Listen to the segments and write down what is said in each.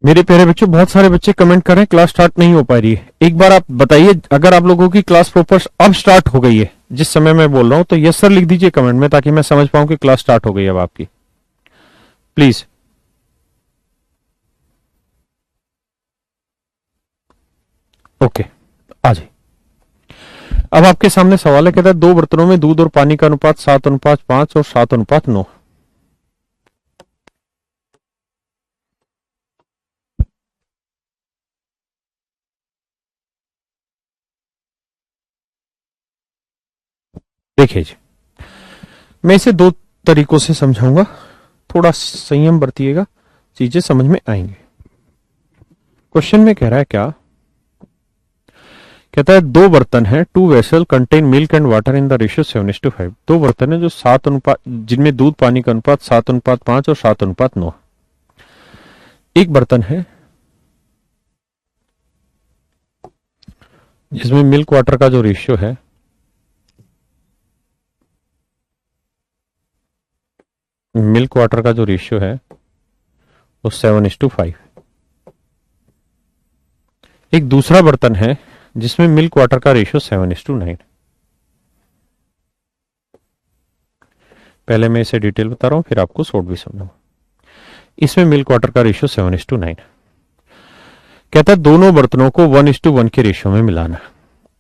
मेरे प्यारे बच्चों, बहुत सारे बच्चे कमेंट कर रहे हैं क्लास स्टार्ट नहीं हो पा रही है। एक बार आप बताइए, अगर आप लोगों की क्लास प्रॉपर अब स्टार्ट हो गई है जिस समय मैं बोल रहा हूं, तो यस सर लिख दीजिए कमेंट में, ताकि मैं समझ पाऊं कि क्लास स्टार्ट हो गई है अब आपकी। प्लीज। ओके, आ जाइए। अब आपके सामने सवाल है, कहता है दो बर्तनों में दूध और पानी का अनुपात 7:5 और 7:9। देखिए जी, मैं इसे दो तरीकों से समझाऊंगा, थोड़ा संयम बरतिएगा, चीजें समझ में आएंगी। क्वेश्चन में कह रहा है क्या, कहता है दो बर्तन है, two vessel contain milk and water in the ratio 7:5। दो बर्तन है जो 7 अनुपात, जिनमें दूध पानी का अनुपात 7:5 और 7:9। एक बर्तन है जिसमें मिल्क वाटर का जो रेशियो है मिल्क वाटर का जो रेशियो है वो 7:5। एक दूसरा बर्तन है जिसमें मिल्क वाटर का रेशियो 7:9। पहले मैं इसे डिटेल बता रहा हूं, फिर आपको शॉर्ट भी समझाऊंगा। इसमें मिल्क वाटर का रेशियो 7:9। कहता है दोनों बर्तनों को 1:1 के रेशियो में मिलाना है।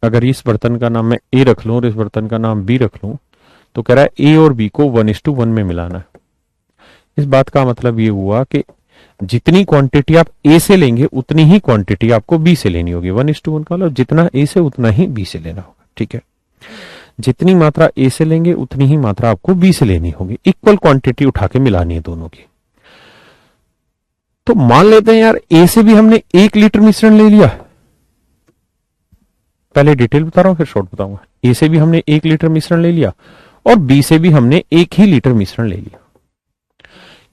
अगर इस बर्तन का नाम मैं ए रख लूं और इस बर्तन का नाम बी रख लूं, तो कह रहा है ए और बी को 1:1 में मिलाना है। इस बात का मतलब ये हुआ कि जितनी क्वांटिटी आप ए से लेंगे उतनी ही क्वांटिटी आपको बी से लेनी होगी। 1:1 का मतलब जितना ए से उतना ही बी से लेना होगा। ठीक है, जितनी मात्रा ए से लेंगे उतनी ही मात्रा आपको बी से लेनी होगी। इक्वल क्वांटिटी उठा के मिलानी है दोनों की। तो मान लेते हैं यार, ए से भी हमने 1 लीटर मिश्रण ले लिया। पहले डिटेल बता रहा हूं फिर शॉर्ट बताऊंगा। ए से भी हमने 1 लीटर मिश्रण ले लिया और बी से भी हमने 1 ही लीटर मिश्रण ले लिया,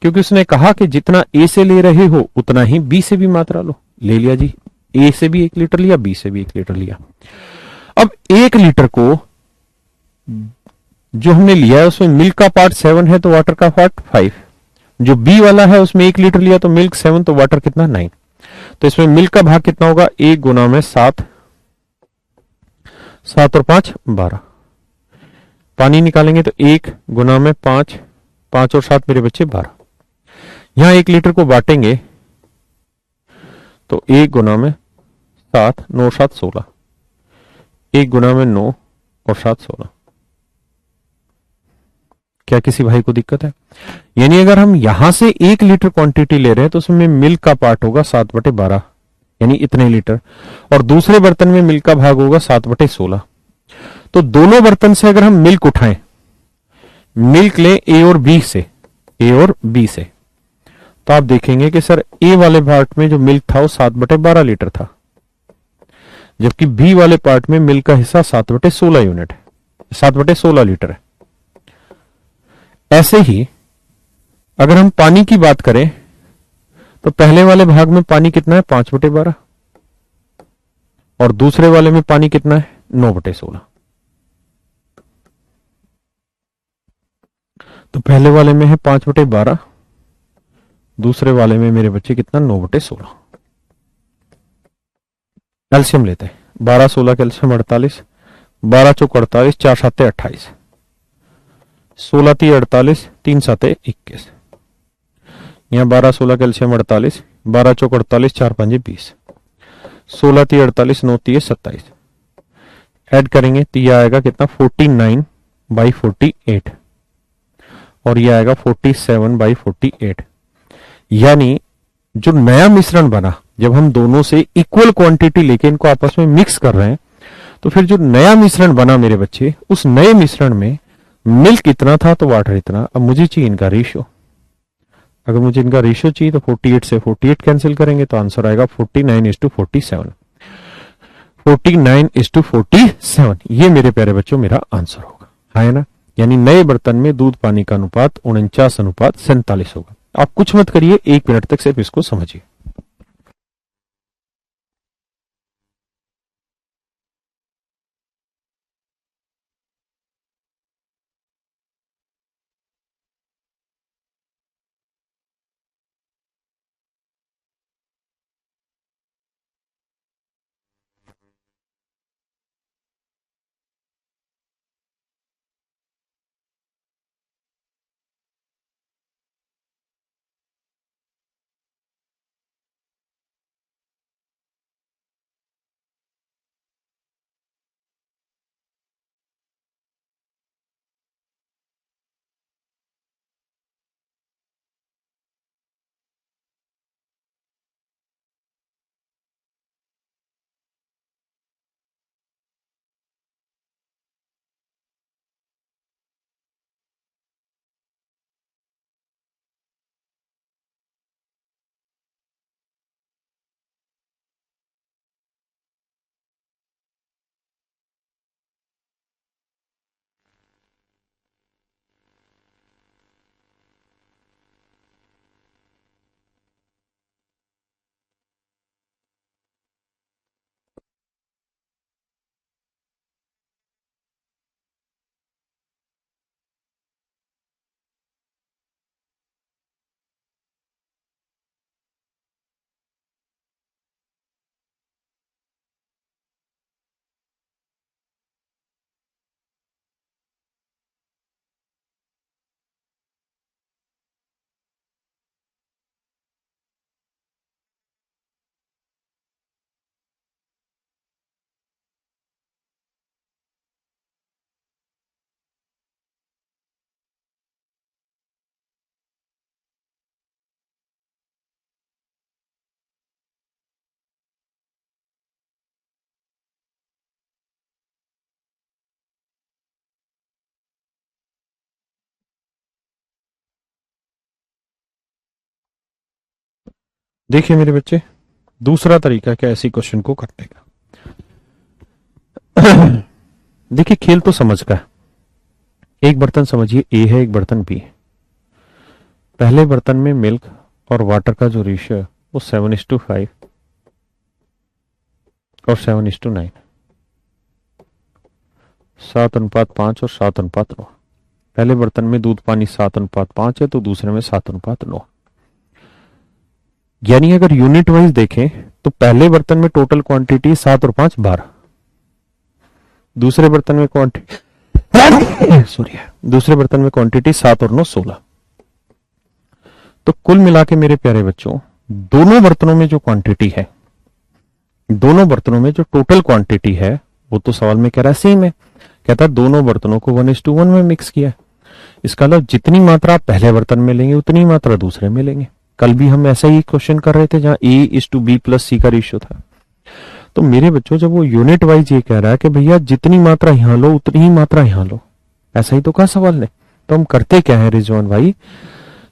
क्योंकि उसने कहा कि जितना ए से ले रहे हो उतना ही बी से भी मात्रा लो। ले लिया जी, ए से भी 1 लीटर लिया, बी से भी 1 लीटर लिया। अब 1 लीटर को जो हमने लिया है उसमें मिल्क का पार्ट 7 है तो वाटर का पार्ट 5। जो बी वाला है उसमें 1 लीटर लिया तो मिल्क 7 तो वाटर कितना 9। तो इसमें मिल्क का भाग कितना होगा, 1 गुना में 7, 7 और 5 12। पानी निकालेंगे तो 1 गुना में 5, 5 और 7 मेरे बच्चे 12। यहां 1 लीटर को बांटेंगे तो 1 गुना में 7, 9 7 16। 1 गुना में 9 और 7 16। क्या किसी भाई को दिक्कत है? यानी अगर हम यहां से 1 लीटर क्वांटिटी ले रहे हैं तो उसमें मिल्क का पार्ट होगा 7/12, यानी इतने लीटर, और दूसरे बर्तन में मिल्क का भाग होगा 7/16। तो दोनों बर्तन से अगर हम मिल्क उठाएं, मिल्क लें ए और बी से, ए और बी से, तो आप देखेंगे कि सर ए वाले पार्ट में जो मिल्क था वो 7/12 लीटर था, जबकि बी वाले पार्ट में मिल्क का हिस्सा 7/16 यूनिट है, 7/16 लीटर है। ऐसे ही अगर हम पानी की बात करें तो पहले वाले भाग में पानी कितना है, 5/12, और दूसरे वाले में पानी कितना है, 9/16। तो पहले वाले में है 5/12, दूसरे वाले में मेरे बच्चे कितना, 9/16। कैल्शियम लेते हैं, 12 16 कैल्शियम 48, 12 चौक 48, 4 7 28, 16 3 48, 3 7 21। यहाँ 12 16 कैल्शियम 48, 12 चौक 48, 4 5 20, 16 3 48, 9 3 27। ऐड करेंगे तो यह आएगा कितना, 49/48, और यह आएगा 47/48। यानी जो नया मिश्रण बना, जब हम दोनों से इक्वल क्वांटिटी लेके इनको आपस में मिक्स कर रहे हैं, तो फिर जो नया मिश्रण बना मेरे बच्चे, उस नए मिश्रण में मिल्क इतना था तो वाटर इतना। अब मुझे चाहिए इनका रेशियो। अगर मुझे इनका रेशियो चाहिए तो 48 से 48 कैंसिल करेंगे तो आंसर आएगा 49:47। 49:47, ये मेरे प्यारे बच्चों मेरा आंसर होगा, है ना। यानी नए बर्तन में दूध पानी का अनुपात 49:47 होगा। आप कुछ मत करिए, 1 मिनट तक सिर्फ इसको समझिए। देखिए मेरे बच्चे, दूसरा तरीका क्या ऐसी क्वेश्चन को करने का। देखिए खेल तो समझ का है। एक बर्तन समझिए ए है, एक बर्तन बी है। पहले बर्तन में मिल्क और वाटर का जो रेशियो है वो 7:5 और 7:9, 7:5 और 7:9। पहले बर्तन में दूध पानी 7:5 है तो दूसरे में 7:9। यानी अगर यूनिट वाइज देखें तो पहले बर्तन में टोटल क्वांटिटी 7 और 5 12, दूसरे बर्तन में क्वांटिटी सॉरी दूसरे बर्तन में क्वांटिटी 7 और 9 16। तो कुल मिला के मेरे प्यारे बच्चों, दोनों बर्तनों में जो क्वांटिटी है, दोनों बर्तनों में जो टोटल क्वांटिटी है, वो तो सवाल में कह रहा है सेम है। कहता है दोनों बर्तनों को 1:1 में मिक्स किया है। इसका मतलब जितनी मात्रा आप पहले बर्तन में लेंगे उतनी मात्रा दूसरे में लेंगे। कल भी हम ऐसा ही क्वेश्चन कर रहे थे जहां A:B+C का रेशियो था। तो मेरे बच्चों जब वो यूनिट वाइज ये कह रहा है कि भैया जितनी मात्रा यहां लो उतनी ही मात्रा यहां लो, ऐसा ही तो कहा सवाल ने। तो हम करते क्या है रिजवान भाई,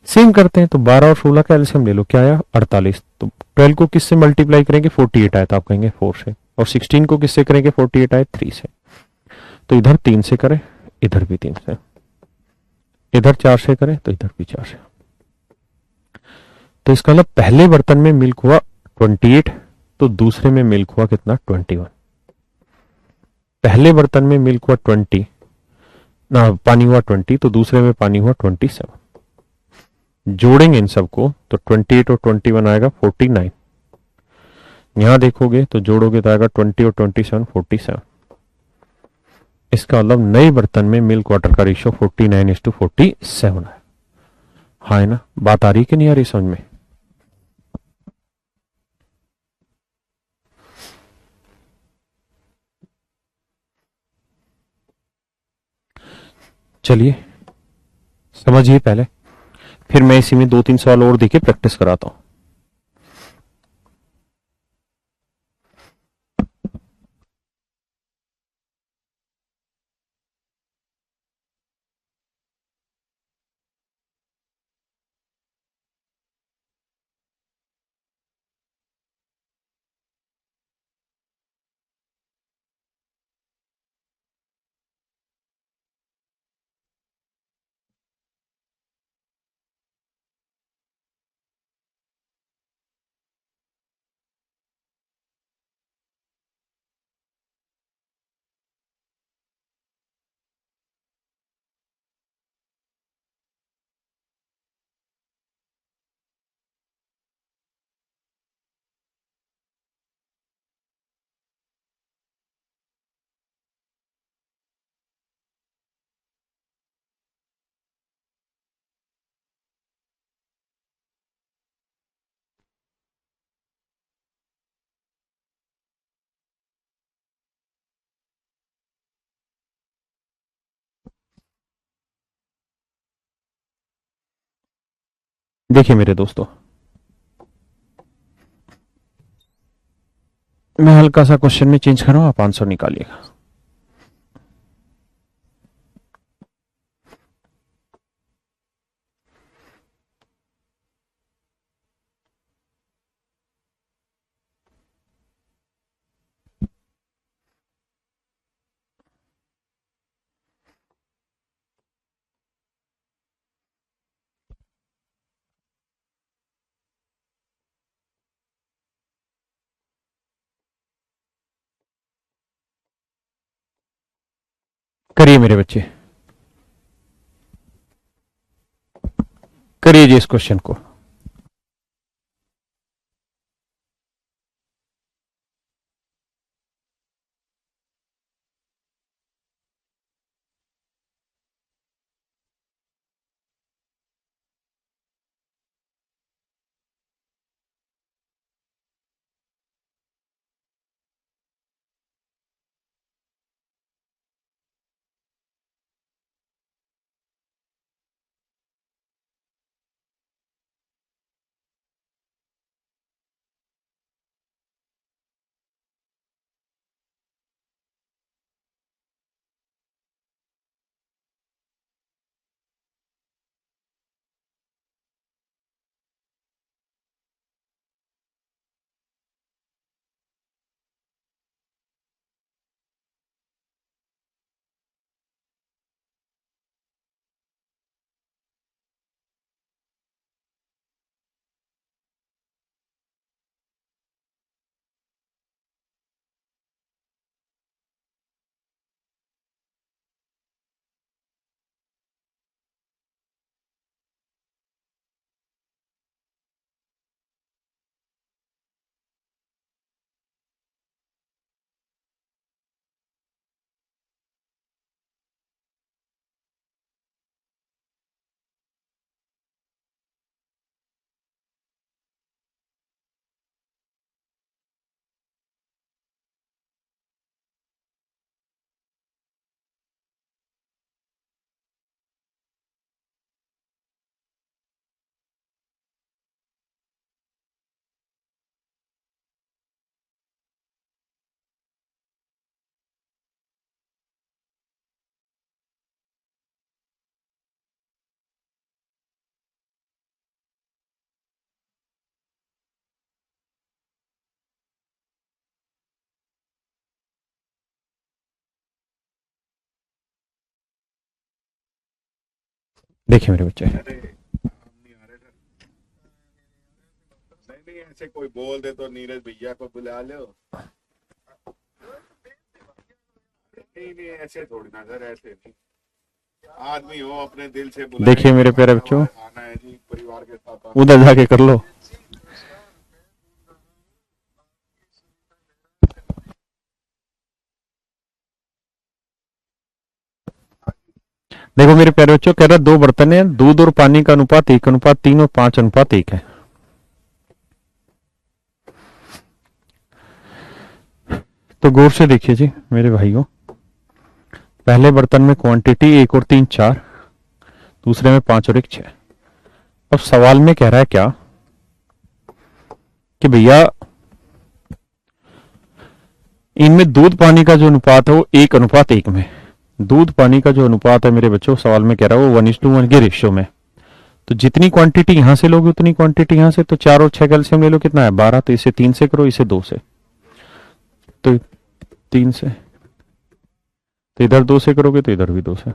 सेम करते हैं। तो 12 और 16 का एलसीएम ले लो, क्या आया 48। तो 12 को किससे मल्टीप्लाई करेंगे, 48 आया तो आप कहेंगे 4 से। और 16 को किससे करेंगे, 48 आए 3 से। तो इधर 3 से करें, इधर भी 3 से। इधर 4 से करें तो इधर भी 4 से। तो इसका मतलब पहले बर्तन में मिल्क हुआ 28 तो दूसरे में मिल्क हुआ कितना, 21। पहले बर्तन में मिल्क हुआ 20 ना, पानी हुआ 20 तो दूसरे में पानी हुआ 27। जोड़ेंगे इन सबको तो 28 और 21 आएगा 49। यहां देखोगे तो जोड़ोगे तो आएगा 20 और 27 47। इसका मतलब नए बर्तन में मिल्क वाटर का रेशियो 49:47 है। हाँ है ना, बात आ रही कि नहीं आ रही समझ में। चलिए समझिए पहले, फिर मैं इसी में 2-3 सवाल और देके प्रैक्टिस कराता हूं। देखिए मेरे दोस्तों, मैं हल्का सा क्वेश्चन में चेंज कर रहा हूं, आप आंसर निकालिएगा। करिए मेरे बच्चे, करिए जी इस क्वेश्चन को। देखिए मेरे बच्चे, अरे हम नहीं आ रहे थे। नहीं नहीं, ऐसे कोई बोल दे तो नीरज भैया को बुला लो। नहीं नहीं, ऐसे थोड़ी ना सर, ऐसे नहीं। आदमी हो अपने दिल से बुलाए देखिए कि मेरे प्यारे खाना बच्चों, वाना खाना है जी, परिवार के साथ आना उधर जाके कर लो। देखो मेरे प्यारे बच्चों, कह रहा दो बर्तन है, दूध और पानी का अनुपात 1:3 और 5:1 है। तो गौर से देखिए जी मेरे भाइयों, पहले बर्तन में क्वांटिटी 1 और 3 4, दूसरे में 5 और 1 6। अब सवाल में कह रहा है क्या कि भैया इनमें दूध पानी का जो अनुपात है वो 1:1 में। दूध पानी का जो अनुपात है मेरे बच्चों, सवाल में कह रहा है वो 1:1 के रेशियो में। तो जितनी क्वांटिटी यहां से लोगे उतनी क्वांटिटी यहां से, तो 4 और 6 कैल्शियम ले लो, कितना है 12। तो इसे 3 से करो, इसे 2 से, तो 3 से, तो इधर 2 से करोगे तो इधर भी 2 से।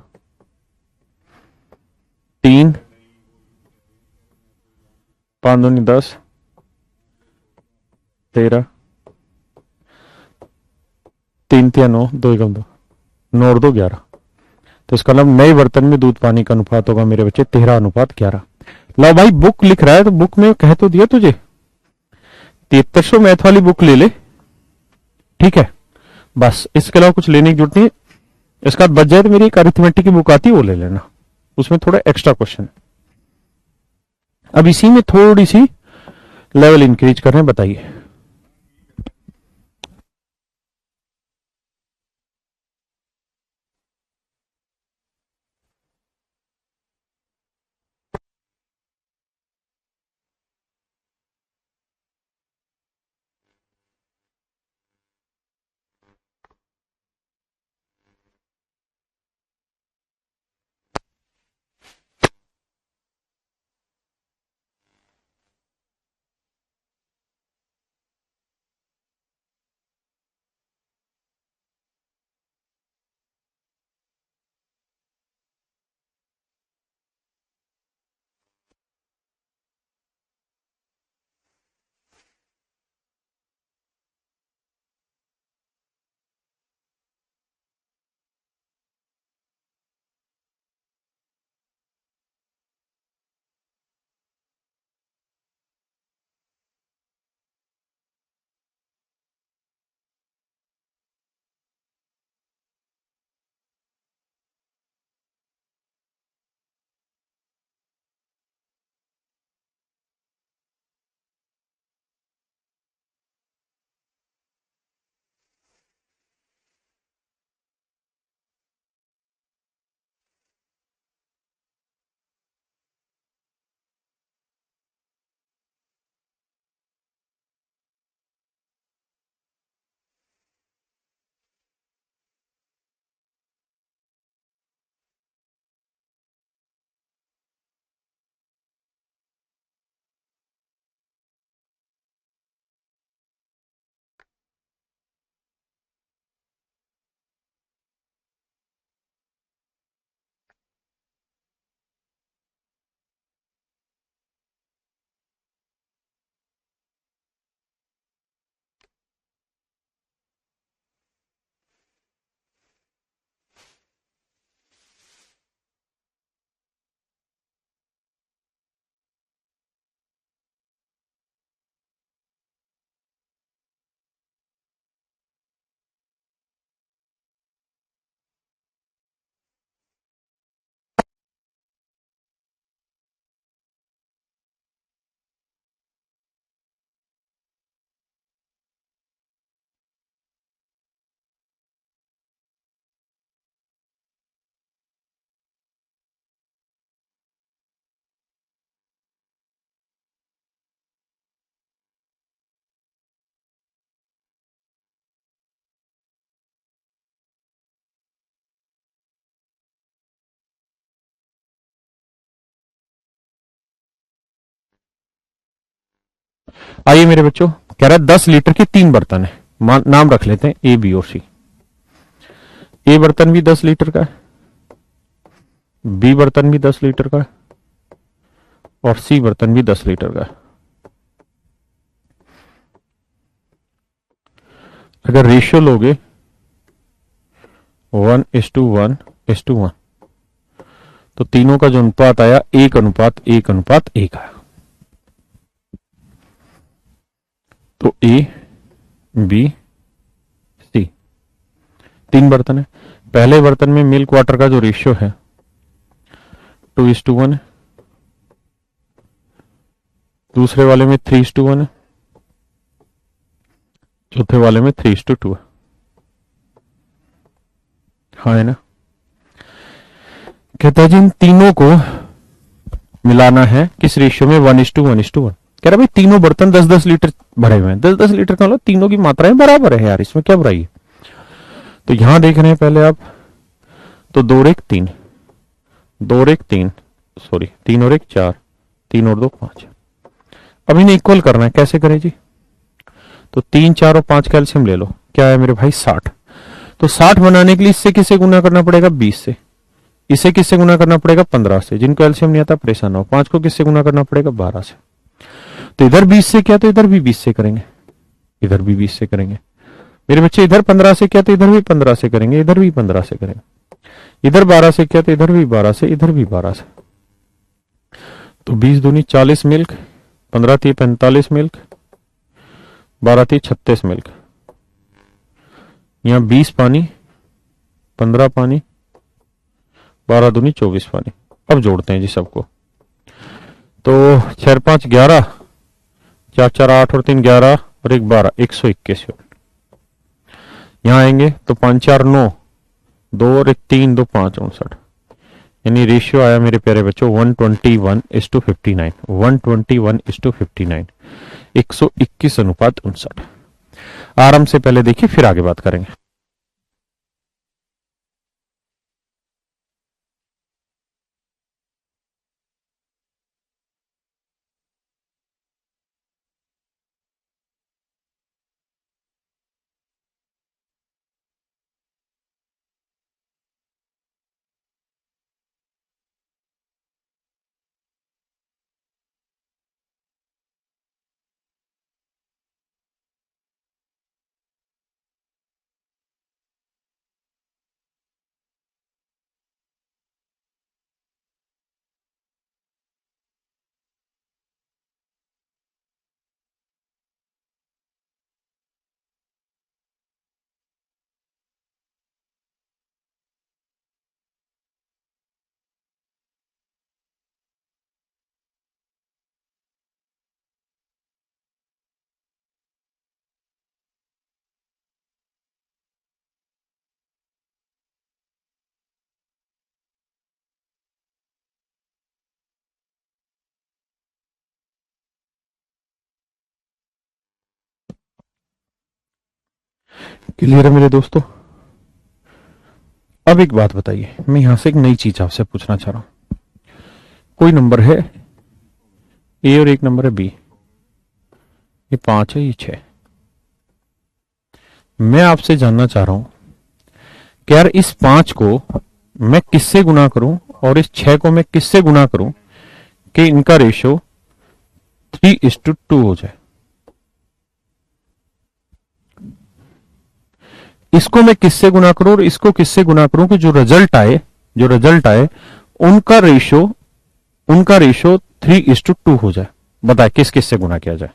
3 5 दूनी 10, 13, 3 3 9, 2 1 2, 9 और 2 11। तो इसका मतलब नए बर्तन में दूध पानी का अनुपात होगा मेरे बच्चे 13:11। लो भाई, बुक लिख रहा है तो बुक में कह तो दिया तुझे, 7300 मैथ वाली बुक ले ले, ठीक है। बस इसके अलावा कुछ लेने की जरूरत नहीं है। इसका बच जाए तो मेरी एक अरिथमेटिक की बुक आती है वो ले लेना, उसमें थोड़ा एक्स्ट्रा क्वेश्चन है। अब इसी में थोड़ी सी लेवल इंक्रीज कर रहे हैं, बताइए। आइए मेरे बच्चों, कह रहा है 10 लीटर के 3 बर्तन है, नाम रख लेते हैं ए बी और सी। ए बर्तन भी 10 लीटर का है, बी बर्तन भी 10 लीटर का है और सी बर्तन भी 10 लीटर का है। अगर रेशियो लोगे 1:1:1 तो तीनों का जो अनुपात आया 1:1:1 आया। तो ए बी सी, 3 बर्तन है। पहले बर्तन में मिल्क वाटर का जो रेशियो है 2:1 है, दूसरे वाले में 3:1 है, चौथे वाले में 3:2 है। हाँ है ना। कहता है जी इन तीनों को मिलाना है किस रेशियो में, 1:1:1। कह रहा भाई तीनों बर्तन 10-10 लीटर भरे हुए हैं, 10-10 लीटर का मतलब तीनों की मात्राएं बराबर है यार, इसमें क्या बुराई है। तो यहां देख रहे हैं पहले आप, तो 2 और 1 3, 2 और 1 3, सॉरी 3 और 1 4, 3 और 2 5। अब इन्हें इक्वल करना है, कैसे करें जी। तो 3 4 और 5 कैल्शियम ले लो, क्या है मेरे भाई 60। तो 60 बनाने के लिए इससे किसे गुना करना पड़ेगा 20 से, इसे किससे गुना करना पड़ेगा 15 से, जिनको कैल्शियम नहीं आता परेशान हो। 5 को किससे गुना करना पड़ेगा 12 से। तो इधर 20 से किया तो इधर भी 20 से करेंगे, इधर भी 20 से करेंगे। मेरे बच्चे इधर 15 से किया तो इधर भी 15 से करेंगे, इधर भी 15 से करेंगे। इधर 12 से किया तो इधर भी 12 से, इधर भी 12 से। तो 20 दूनी 40 मिल्क, 15 थी 45 मिल्क, 12 थी 36 मिल्क। यहां 20 पानी, 15 पानी, 12 दूनी 24 पानी। अब जोड़ते हैं जी सबको। तो 6 5 11, 4 4 8 और 3 11 और 1 12, 121 यूनिट। यहां आएंगे तो 5 4 9, 2 और 1 3, 2 5 59। यानी रेशियो आया मेरे प्यारे बच्चों 121:59, 121:59, 121:59। आराम से पहले देखिए फिर आगे बात करेंगे। क्लियर है मेरे दोस्तों। अब एक बात बताइए, मैं यहां से एक नई चीज आपसे पूछना चाह रहा हूं। कोई नंबर है ए और एक नंबर है बी, ये 5 है ये 6। मैं आपसे जानना चाह रहा हूं कि यार इस 5 को मैं किससे गुना करूं और इस 6 को मैं किससे गुना करूं कि इनका रेशियो 3:2 हो जाए। इसको मैं किससे गुना करूं और इसको किससे गुना करूं कि जो रिजल्ट आए उनका रेशियो 3:2 हो जाए। बताए किस किस से गुना किया जाए।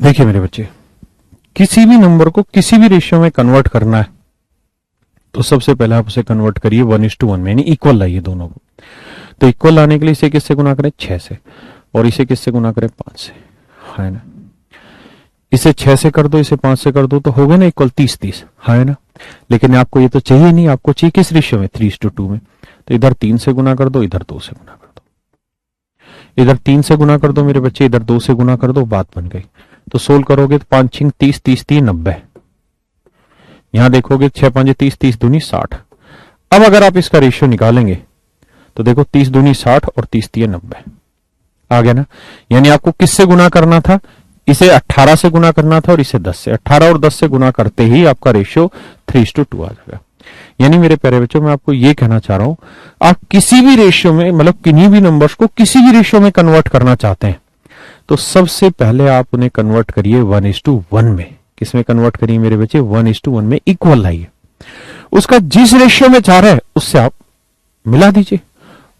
देखिए मेरे बच्चे, किसी भी नंबर को किसी भी रेशियो में कन्वर्ट करना है तो सबसे पहले आप उसे कन्वर्ट करिए 1:1 में, यानी इक्वल लाइए दोनों को। तो इक्वल लाने के लिए इसे किससे गुना करें? 6 से, और इसे किससे गुना करें? 5 से, है ना। इसे 6 से कर दो, इसे 5 से कर दो, तो हो गए ना इक्वल 30-30, है ना। लेकिन आपको ये तो चाहिए नहीं, आपको चाहिए किस रेशियो में? 3:2 में। तो इधर 3 से गुना कर दो, इधर 2 से गुना कर दो। इधर 3 से गुना कर दो मेरे बच्चे, इधर 2 से गुना कर दो, बात बन गई। तो सोल्व करोगे तो 5 6 30, 30 3 90। यहां देखोगे 6 5 30, 30 दूनी 60। अब अगर आप इसका रेशियो निकालेंगे तो देखो 30 दूनी 60 और 30 3 90 आ गया ना। यानी आपको किससे गुना करना था? इसे 18 से गुना करना था और इसे 10 से। 18 और 10 से गुना करते ही आपका रेशियो 3:2 आ जाएगा। यानी मेरे प्यारे बच्चों, मैं आपको ये कहना चाह रहा हूं, आप किसी भी रेशियो में, मतलब किन्हीं भी नंबर्स को किसी भी रेशियो में कन्वर्ट करना चाहते हैं तो सबसे पहले आप उन्हें कन्वर्ट करिए 1:1 में। किसमें कन्वर्ट करिए मेरे बच्चे? 1:1 में इक्वल लाइए। उसका जिस रेशियो में चाह रहा है उससे आप मिला दीजिए।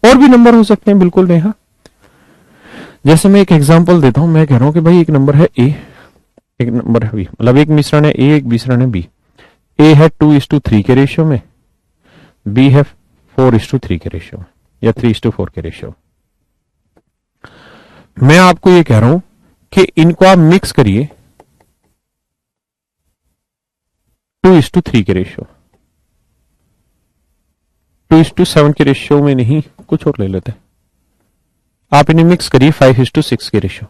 और भी नंबर हो सकते हैं, बिल्कुल नेहा। जैसे मैं एक एग्जांपल देता हूं, मैं कह रहा हूं कि भाई एक नंबर है ए, एक नंबर है बी, मतलब एक मिश्रण है ए, एक मिश्रण है बी। ए है 2:3 के रेशियो में, बी है 4:3 के रेशियो में, या 3:4 के रेशियो में। मैं आपको ये कह रहा हूं कि इनको आप मिक्स करिए 2:3 के रेशियो, 2:7 के रेशियो में नहीं, कुछ और ले लेते हैं। आप इन्हें मिक्स करिए 5:6 के रेशियो,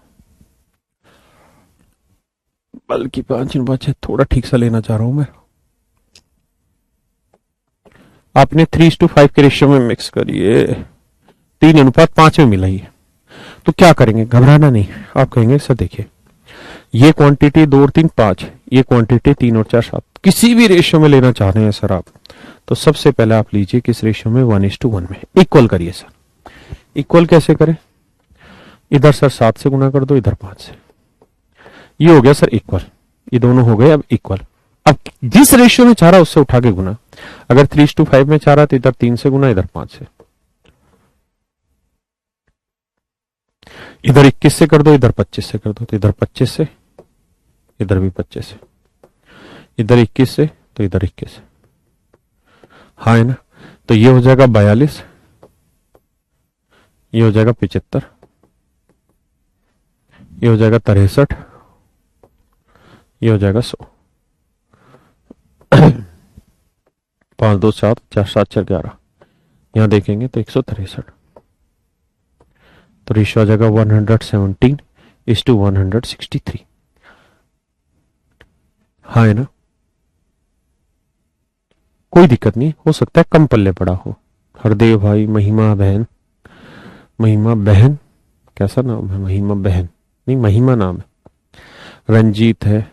बल्कि 5 थोड़ा ठीक सा लेना चाह रहा हूं मैं। आपने 3:5 के रेशियो में मिक्स करिए, 3:5 में मिलाइए। तो क्या करेंगे? घबराना नहीं। आप कहेंगे सर देखिए, ये क्वांटिटी 2 और 3 5, ये क्वांटिटी 3 और 4 7, किसी भी रेशियो में लेना चाह रहे हैं सर आप, तो सबसे पहले आप लीजिए किस रेशियो में? 1:1 में। इक्वल करिए सर। इक्वल कैसे करें? इधर सर 7 से गुना कर दो, इधर 5 से। ये हो गया सर इक्वल, ये दोनों हो गए अब इक्वल। अब जिस रेशियो में चाह रहा उससे उठा के गुना। अगर 3:5 में चाह रहा तो इधर 3 से गुना, इधर 5 से। इधर 21 से कर दो, इधर 25 से कर दो, तो इधर 25 से, इधर भी 25 से। इधर 21 से तो इधर 21 से, हाँ है ना। तो ये हो जाएगा 42, ये हो जाएगा 75, ये हो जाएगा 63, ये हो जाएगा 100। 5 2 7 4 7 4 11, यहां देखेंगे तो 163। तो रेशियो आ जाएगा 117:163, हाँ है ना। कोई दिक्कत नहीं, हो सकता है कम पल्ले पड़ा हो। हरदेव भाई, महिमा बहन, महिमा बहन, कैसा नाम है? महिमा बहन नहीं, महिमा नाम है। रंजीत है।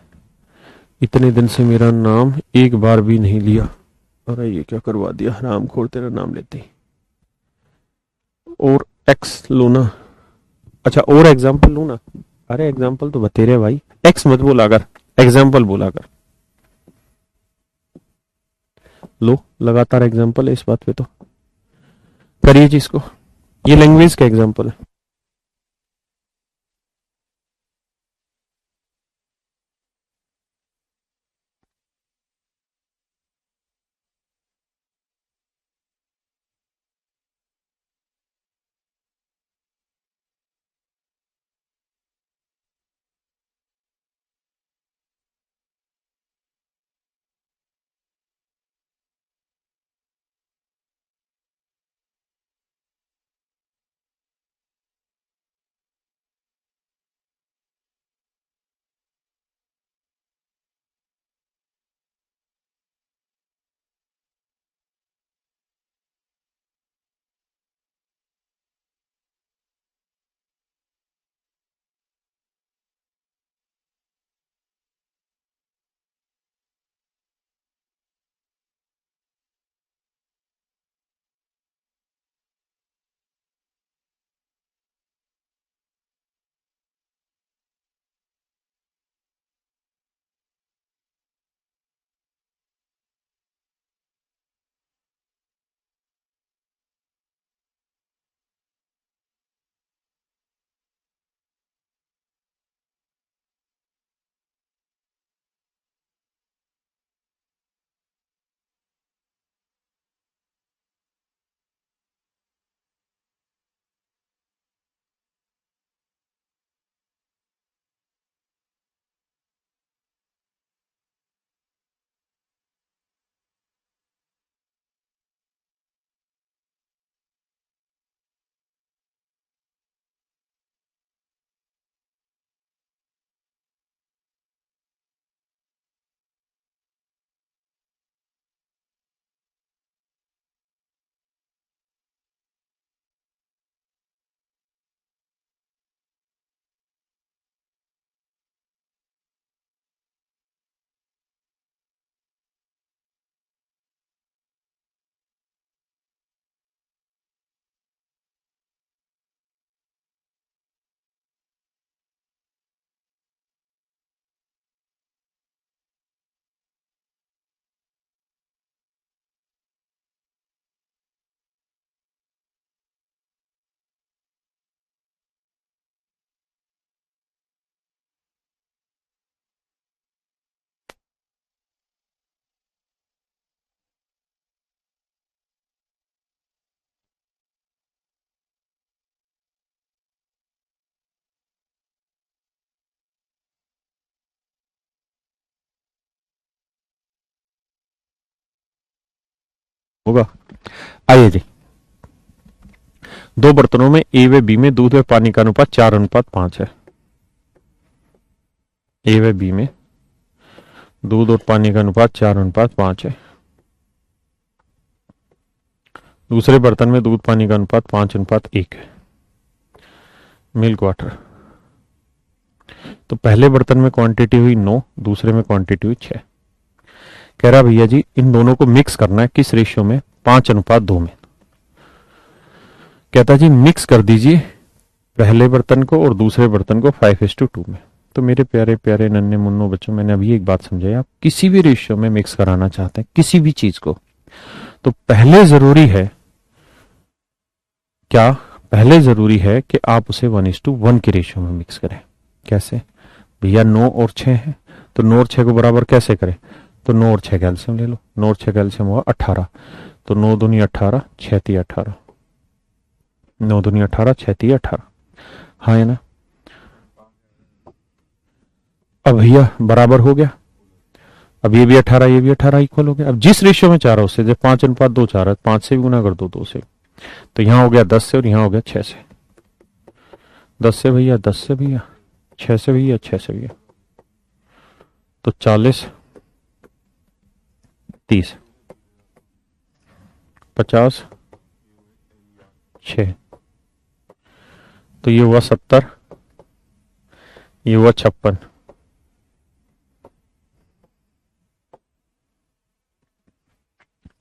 इतने दिन से मेरा नाम एक बार भी नहीं लिया। अरे ये क्या करवा दिया, राम खोर तेरा नाम लेते ही। और एक्स लूना, अच्छा और एग्जाम्पल लूना। अरे एग्जाम्पल तो बतेरे भाई, एक्स मत बोला कर, एग्जाम्पल बोला कर। लो लगातार एग्जाम्पल है इस बात पे, तो करिए जी इसको। ये लैंग्वेज का एग्जाम्पल है। होगा। आइए जी, दो बर्तनों में ए व बी में दूध व पानी का अनुपात 4:5 है। ए व बी में दूध और पानी का अनुपात 4:5 है। दूसरे बर्तन में दूध पानी का अनुपात 5:1 है। Milk water. तो पहले बर्तन में क्वांटिटी हुई 9, दूसरे में क्वांटिटी हुई 6। कह रहा भैया जी इन दोनों को मिक्स करना है किस रेशियो में, 5:2 में। कहता जी मिक्स कर दीजिए पहले बर्तन को और दूसरे बर्तन को 5:2 में। तो मेरे प्यारे प्यारे नन्हे मुन्नो बच्चों, मैंने अभी एक बात समझाई, आप किसी भी रेशियो में मिक्स कराना चाहते हैं किसी भी चीज को, तो पहले जरूरी है क्या, पहले जरूरी है कि आप उसे 1:1 के रेशियो में मिक्स करें। कैसे भैया, 9 और 6 है, तो 9 और 6 को बराबर कैसे करें, तो 9 और 6 कैल्शियम ले लो, 9 और 6 कैल्शियम हुआ 18, तो 9 दूनी 18, 6 ती 18, 9 दूनी 18, 6 ती 18, हाँ है ना। अब भैया बराबर हो गया, अब ये भी 18 ये भी 18 इक्वल हो गया। अब जिस रेशियो में चाह रहा उससे, जब 5:2 चाह रहा है 5 से भी गुना कर दो 2 से, तो यहां हो गया 10 से और यहां हो गया 6 से। 10 से भैया, 10 से भैया, 6 से भैया, 6 से भैया, तो 40, 30, 50, 6, तो ये हुआ 70, ये हुआ 56,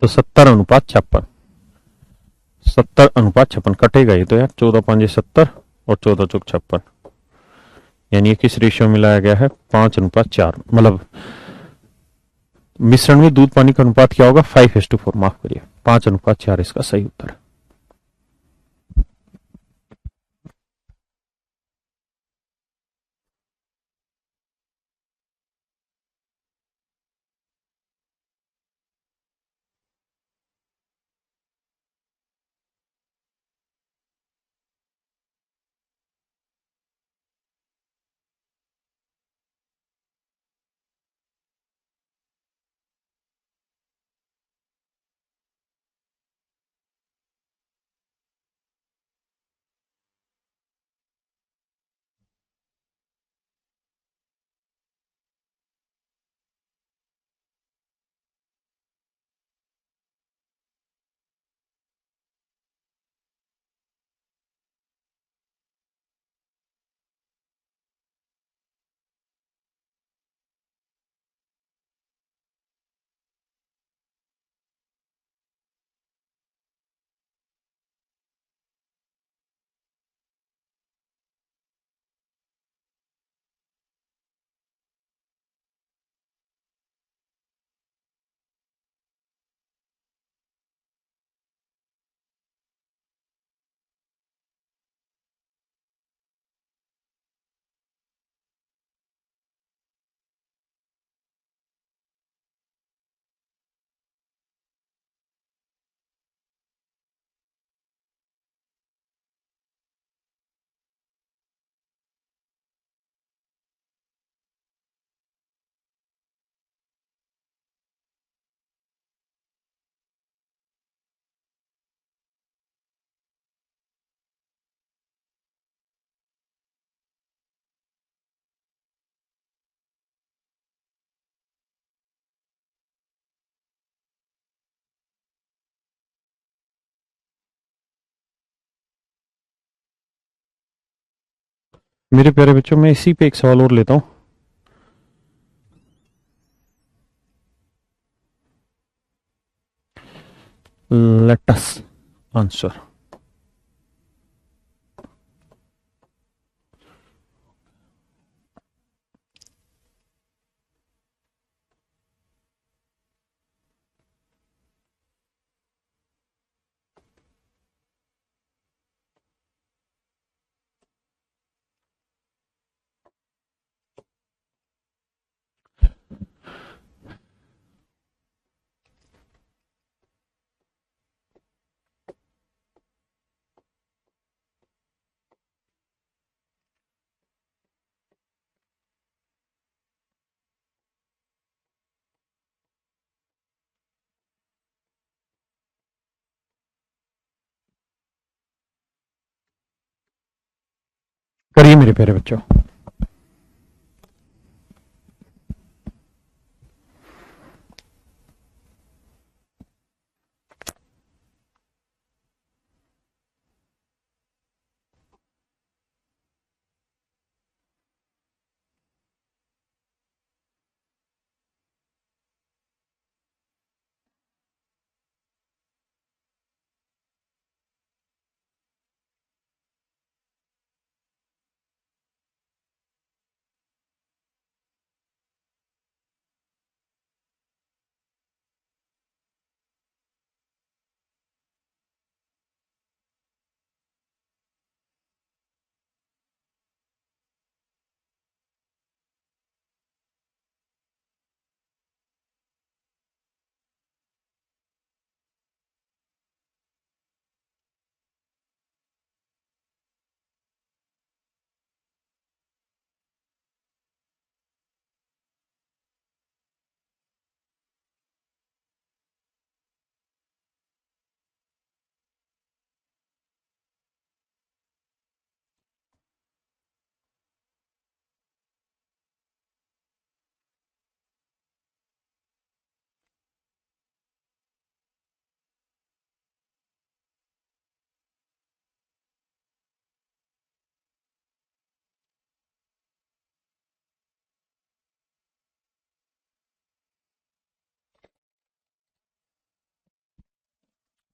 तो 70:56, 70:56 कटेगा ये तो यार, 14×5 70 और 14×4 56, यानी ये किस रेशियो में लाया गया है, 5:4। मतलब मिश्रण में दूध पानी का अनुपात क्या होगा, 5:4, माफ करिए 5:4 इसका सही उत्तर है। मेरे प्यारे बच्चों, मैं इसी पे एक सवाल और लेता हूं। Let us answer. मेरे प्यारे बच्चों,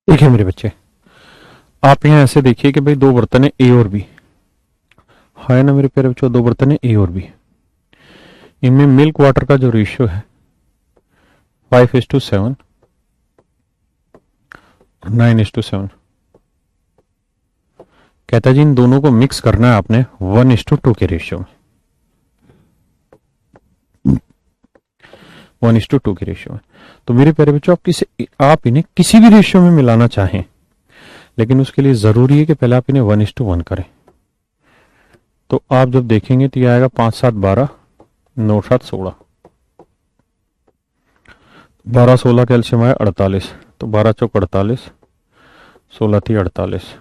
देखिए मेरे बच्चे, आप यहाँ ऐसे देखिए कि भाई दो बर्तन है ए और बी, है ना मेरे प्यारे बच्चों, दो बर्तन है ए और बी। इनमें मिल्क वाटर का जो रेशियो है 5:7, 9:7। कहता जी इन दोनों को मिक्स करना है आपने 1:2 के रेशियो में, 1:2 के रेशियो में। तो मेरे प्यारे बच्चों, आप इन्हें किसी भी रेशियो में मिलाना चाहें, लेकिन उसके लिए जरूरी है कि पहले आप इन्हें 1:1 करें। तो आप जब देखेंगे तो यह आएगा 5-7-12, 9-7-16, 12-16 कैल्शियम आया 48, तो 12 × 48, 16-48।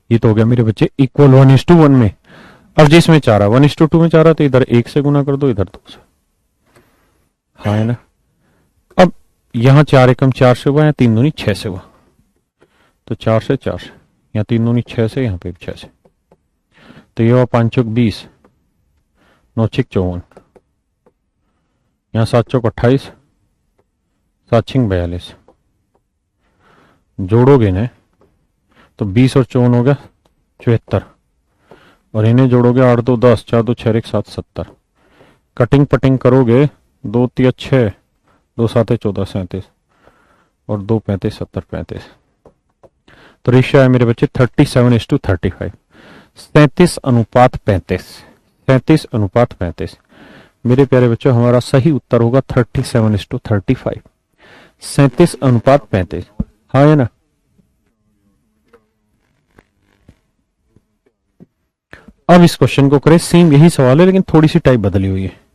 ये तो हो गया मेरे बच्चे इक्वल 1:1 में। अब जिसमें 4 है 1:2 में 4 है, तो इधर 1 से गुना कर दो, इधर 2 से। हाँ है ना। अब यहां 4 एकम 4 से हुआ, या 3 दूनी 6 से हुआ, तो 4 से 4 से, यहाँ 3 दूनी 6 से, यहाँ पे 6 से, तो ये हुआ 5 चौक 20, 9 छिक 54, यहाँ 7 चौक 28, 7 छिक 42। जोड़ोगे ना तो 20 और 54 हो गया 74, और इन्हें जोड़ोगे 8 2 10, 4 2 6 1 7 70। कटिंग पटिंग करोगे 2 3 6, 2 7 14 37, और 2 35 70 35। तो रेशियो है मेरे बच्चे 37:35, 37:35, 37:35। मेरे प्यारे बच्चों, हमारा सही उत्तर होगा 37:35, 37:35। हाँ है ना। अब इस क्वेश्चन को करें, सेम यही सवाल है लेकिन थोड़ी सी टाइप बदली हुई है।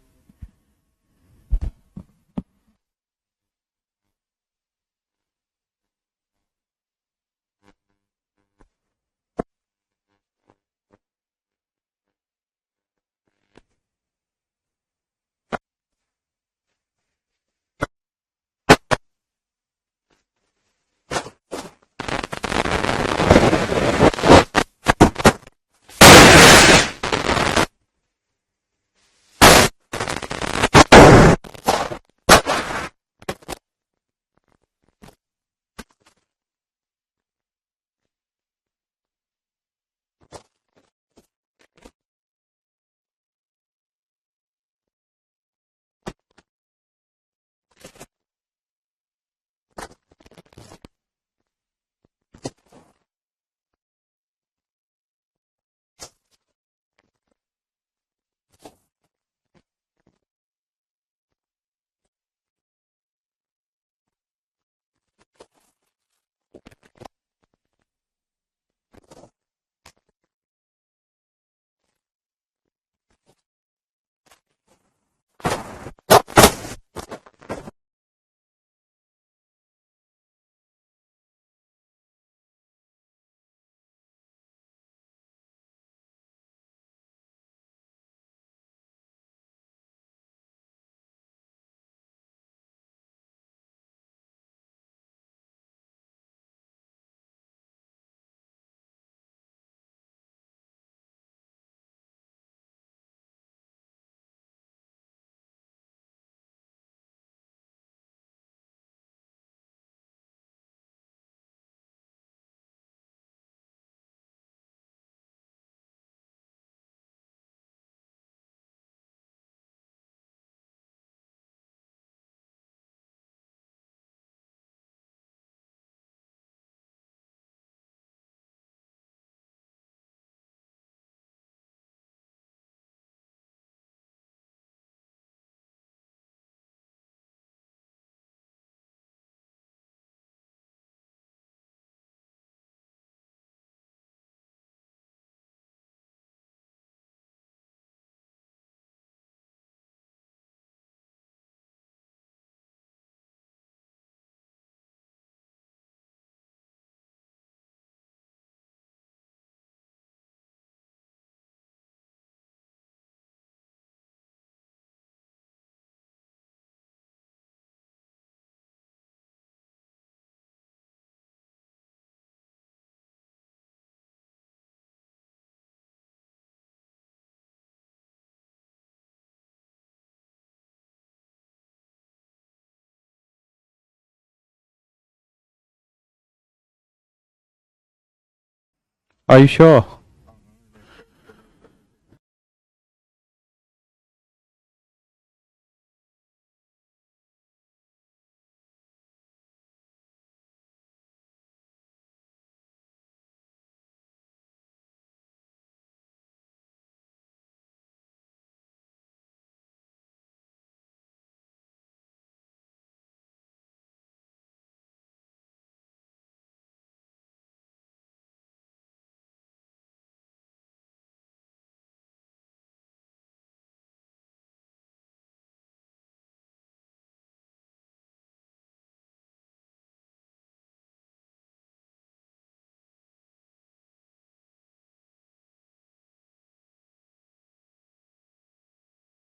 आयुष्यो।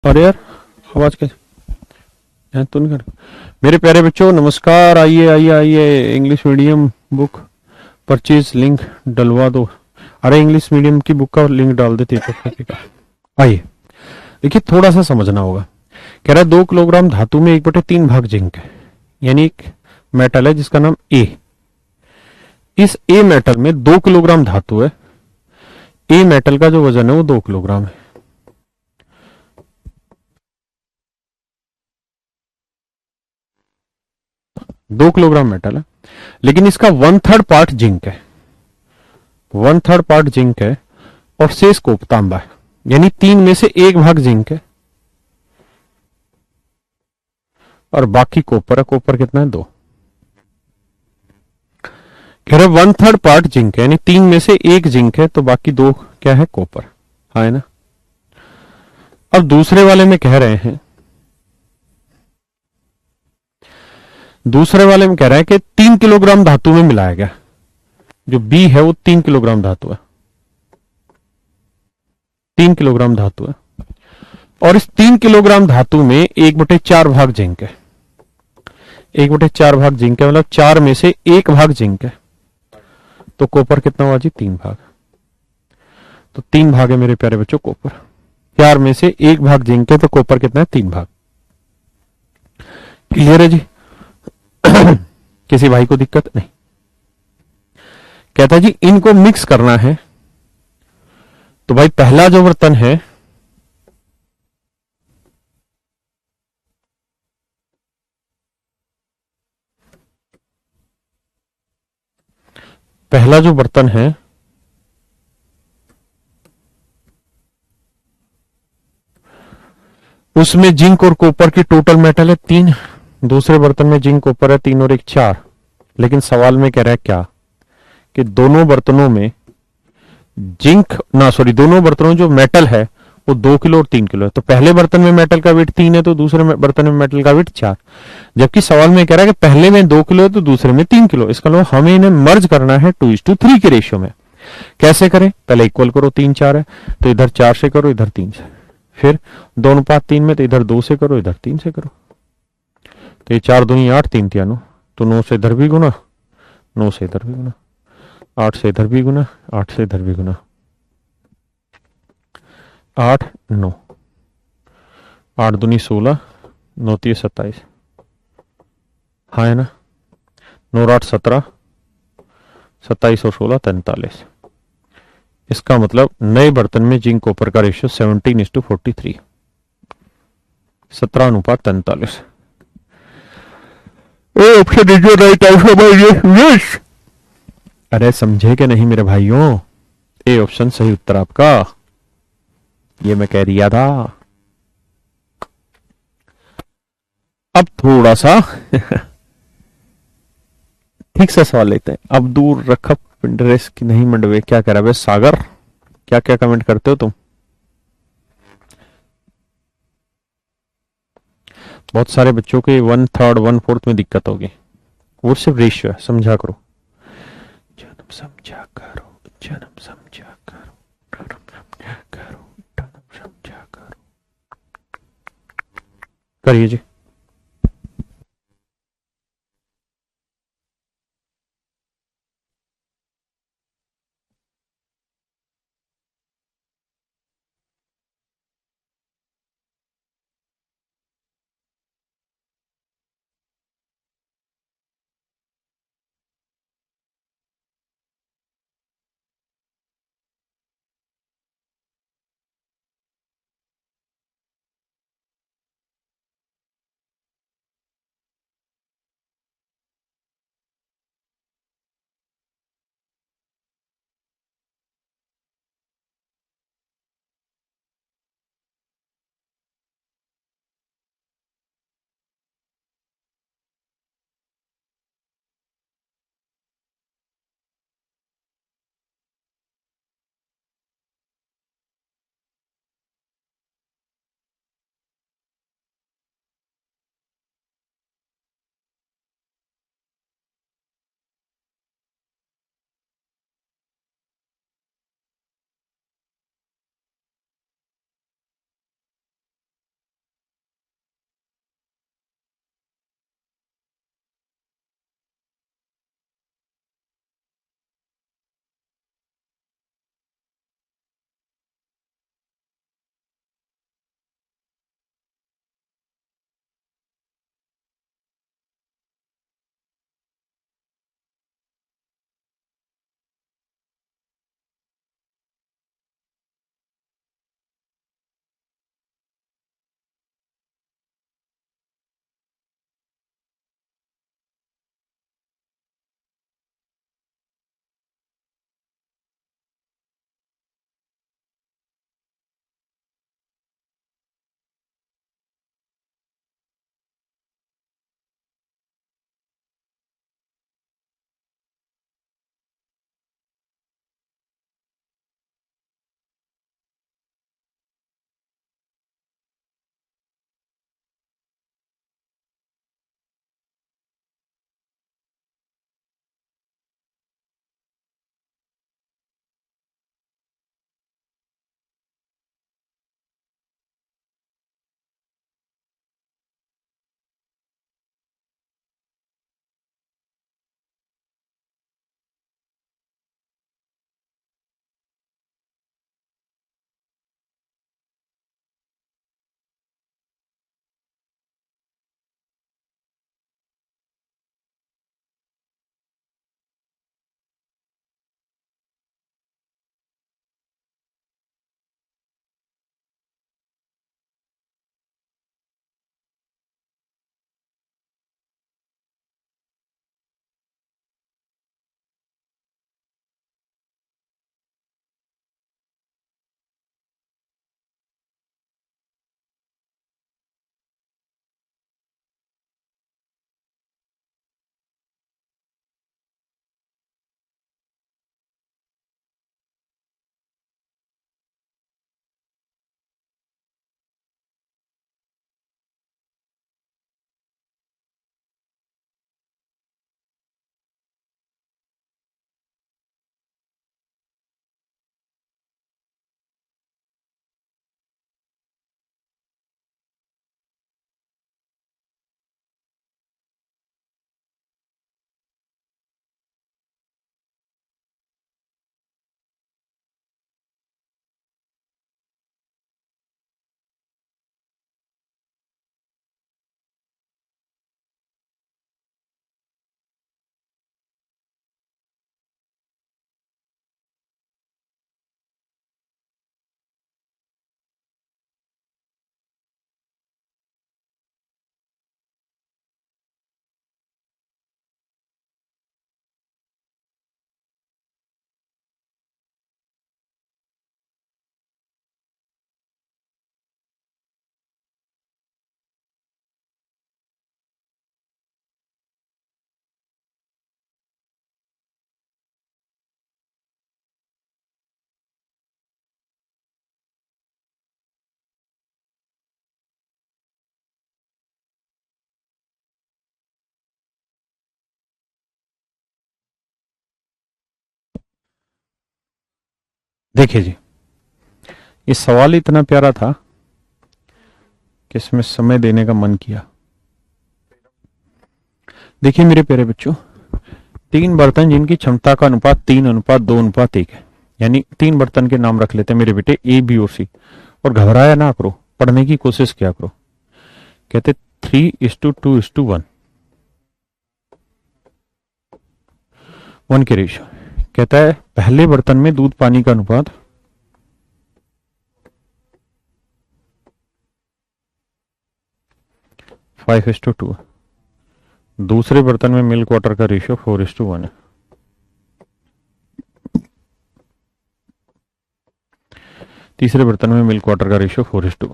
अरे यार, आवाज कैसे तो नहीं कर। मेरे प्यारे बच्चों नमस्कार, आइए आइए आइए, English medium book purchase link डलवा दो। अरे इंग्लिश मीडियम की बुक का लिंक डाल देते का। आइए देखिए, थोड़ा सा समझना होगा। कह रहा है 2 किलोग्राम धातु में 1/3 भाग जिंक है, यानी एक मेटल है जिसका नाम ए। इस ए मेटल में 2 किलोग्राम धातु है। ए मेटल का जो वजन है वो 2 किलोग्राम है। 2 किलोग्राम मेटल है, लेकिन इसका 1/3 पार्ट जिंक है। 1/3 पार्ट जिंक है और शेष कोप तांबा है, यानी 3 में से 1 भाग जिंक है और बाकी कोपर है। कोपर कितना है? 2। कह रहे 1/3 पार्ट जिंक है, यानी 3 में से 1 जिंक है, तो बाकी 2 क्या है? कोपर। हाँ है ना। अब दूसरे वाले में कह रहे हैं, दूसरे वाले में कह रहा है कि 3 किलोग्राम धातु में मिलाया गया। जो बी है वो 3 किलोग्राम धातु है। 3 किलोग्राम धातु है और इस 3 किलोग्राम धातु में 1/4 भाग जिंक है। 1/4 भाग जिंक है, मतलब 4 में से 1 भाग जिंक है। तो कॉपर कितना हुआ जी? 3 भाग। तो 3 भाग है मेरे प्यारे बच्चों कॉपर। 4 में से 1 भाग जिंक है, तो कॉपर कितना है? 3 भाग। क्लियर है जी? किसी भाई को दिक्कत नहीं? कहता है जी इनको मिक्स करना है। तो भाई पहला जो बर्तन है, पहला जो बर्तन है उसमें जिंक और कॉपर की टोटल मेटल है 3। दूसरे बर्तन में जिंक कॉपर है 3 और 1 4। लेकिन सवाल में कह रहा है क्या, कि दोनों बर्तनों में जिंक ना सॉरी दोनों बर्तनों में जो मेटल है वो 2 किलो और 3 किलो है। तो पहले बर्तन में मेटल का वेट 3 है, तो दूसरे बर्तन में मेटल का वेट 4। जबकि सवाल में कह रहा है कि पहले में 2 किलो है तो दूसरे में 3 किलो। इसका मतलब हमें इन्हें मर्ज करना है 2:3 के रेशियो में। कैसे करें? पहले इक्वल करो, 3 4 है तो इधर 4 से करो, इधर 3 से। फिर 2:3 में तो इधर 2 से करो, इधर 3 से करो। तो ये 4 दूनी 8, 3 तिया 9। तो 9 से इधर भी गुना, 9 से इधर भी गुना, 8 से इधर भी गुना, 8 से इधर भी गुना, 8 9, 8 दूनी 16, 9 तीय 27। हाँ है ना। 9 और 8 17, 27 और 16 43। इसका मतलब नए बर्तन में जिंक कॉपर का ratio 17:43, 17:43। Option is your right answer my dear. अरे समझे कि नहीं मेरे भाइयों? ए ऑप्शन सही उत्तर आपका। ये मैं कह दिया था। अब थोड़ा सा ठीक से सवाल लेते हैं। अब दूर रखा पिंडरेस की नहीं मंडवे, क्या कह रहा है सागर? क्या क्या कमेंट करते हो तुम? बहुत सारे बच्चों के 1/3 1/4 में दिक्कत होगी। वो सिर्फ रेशियो है, समझा करो। जन्म समझा करो, जन्म समझा करो, जन्म समझा करो, जन्म समझा करो। करिए जी। देखिए जी, ये सवाल इतना प्यारा था कि इसमें समय देने का मन किया। देखिए मेरे प्यारे बच्चों, तीन बर्तन जिनकी क्षमता का अनुपात 3:2:1 है, यानी तीन बर्तन के नाम रख लेते हैं मेरे बेटे, ए बी और सी। और घबराया ना करो, पढ़ने की कोशिश किया करो। कहते 3:2:1, 1 के रेशियो। कहता है पहले बर्तन में दूध पानी का अनुपात 5:2 है। दूसरे बर्तन में मिल्क वाटर का रेशियो 4:1 है। तीसरे बर्तन में मिल्क वाटर का रेशियो 4:1 है।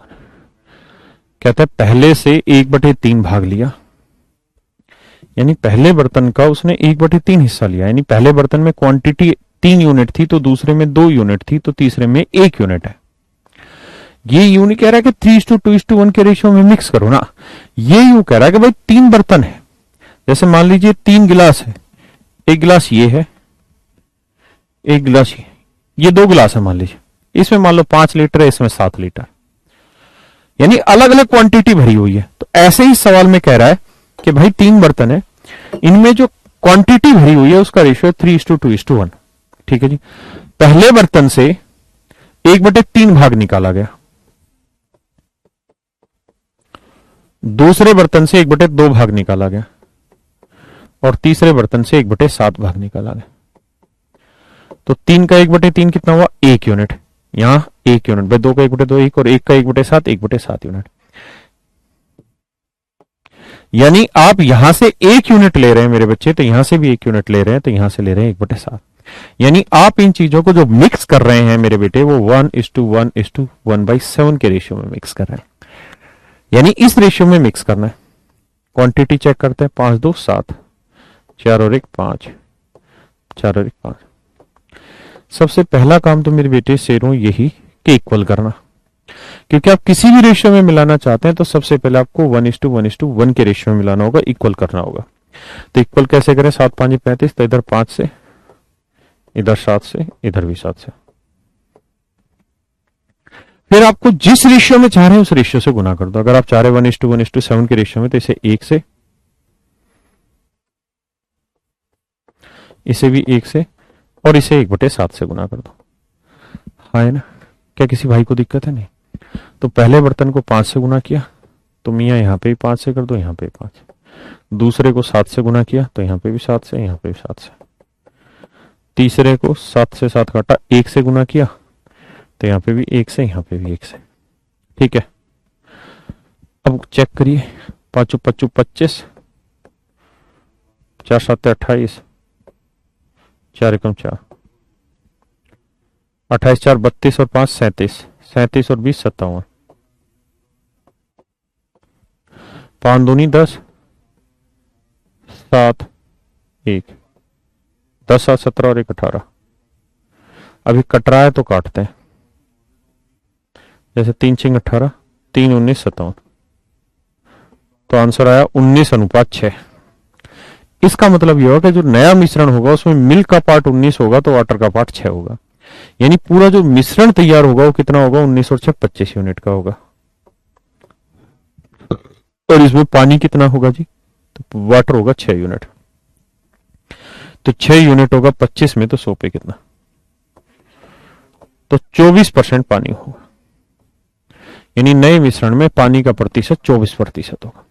कहता है पहले से 1/3 भाग लिया, यानी पहले बर्तन का उसने 1/3 हिस्सा लिया। यानी पहले बर्तन में क्वांटिटी 3 यूनिट थी, तो दूसरे में 2 यूनिट थी, तो तीसरे में 1 यूनिट है। ये यूं नहीं कह रहा कि 3:2:1 के रेशियो में मिक्स करो ना, ये यूं कह रहा है कि भाई तीन बर्तन है। जैसे मान लीजिए 3 गिलास है, एक गिलास ये है, एक गिलास ये 2 गिलास है मान लीजिए। इसमें मान लो 5 लीटर है, इसमें 7 लीटर, यानी अलग अलग क्वांटिटी भरी हुई है। तो ऐसे ही सवाल में कह रहा है कि भाई तीन बर्तन है, इनमें जो क्वांटिटी भरी हुई है उसका रेशियो 3:2:1। ठीक है जी। पहले बर्तन से 1/3 भाग निकाला गया, दूसरे बर्तन से 1/2 भाग निकाला गया, और तीसरे बर्तन से 1/7 भाग निकाला गया। तो 3 का 1/3 कितना हुआ? 1 यूनिट। यहां 1 यूनिट, भाई 2 का 1/2 1, और 1 का 1/7 1/7 यूनिट। यानी आप यहां से 1 यूनिट ले रहे हैं मेरे बच्चे, तो यहां से भी 1 यूनिट ले रहे हैं, तो यहां से ले रहे हैं 1/7। यानी आप इन चीजों को जो मिक्स कर रहे हैं मेरे बेटे, वो 1:1:1/7 के रेशियो में मिक्स कर रहे हैं। यानी इस रेशियो में मिक्स करना है। क्वांटिटी चेक करते हैं, 5 2 7, 4 और 1 5, 4 और 1 5। सबसे पहला काम तो मेरे बेटे से रो यही कि इक्वल करना, क्योंकि आप किसी भी रेशियो में मिलाना चाहते हैं तो सबसे पहले आपको 1:1:1 के रेशियो में मिलाना होगा, इक्वल करना होगा। तो इक्वल कैसे करें? 7 5 35, तो इधर 5 से, इधर 7 से, इधर भी 7 से। फिर आपको जिस रेशियो में चाह रहे हैं उस रेशियो से गुना कर दो। अगर आप चाह रहे 1:1:7 के रेशियो में, तो इसे 1 से, इसे भी 1 से, और इसे 1/7 से गुना कर दो। हाँ है ना? क्या किसी भाई को दिक्कत है? नहीं। तो पहले बर्तन को 5 से गुना किया, तो मियाँ यहाँ पे भी 5 से कर दो, यहाँ पे 5। दूसरे को 7 से गुना किया, तो यहाँ पे भी 7 से, यहाँ पे भी 7 से। तीसरे को 7 से 7 काटा, 1 से गुना किया, तो यहाँ पे भी 1 से, यहाँ पे भी 1 से। ठीक है। अब चेक करिए, 5 5 25, 4 7 28, 4 एकम 4, 28 4 32, और 5 37, 37 और 20 57, 5 दूनी 10, 7 1, 10 7 17 और 1 18। अभी कट रहा है तो काटते हैं। जैसे 3 6 18, 3 19 57, तो आंसर आया 19:6। इसका मतलब यह होगा कि जो नया मिश्रण होगा उसमें मिल्क का पार्ट 19 होगा, तो वाटर का पार्ट 6 होगा। यानी पूरा जो मिश्रण तैयार होगा वो कितना होगा? 19 और 6 25 यूनिट का होगा। और इसमें पानी कितना होगा जी? तो वाटर होगा 6 यूनिट। तो 6 यूनिट होगा 25 में, तो 100 पे कितना? तो 24% पानी होगा। यानी नए मिश्रण में पानी का प्रतिशत 24% होगा।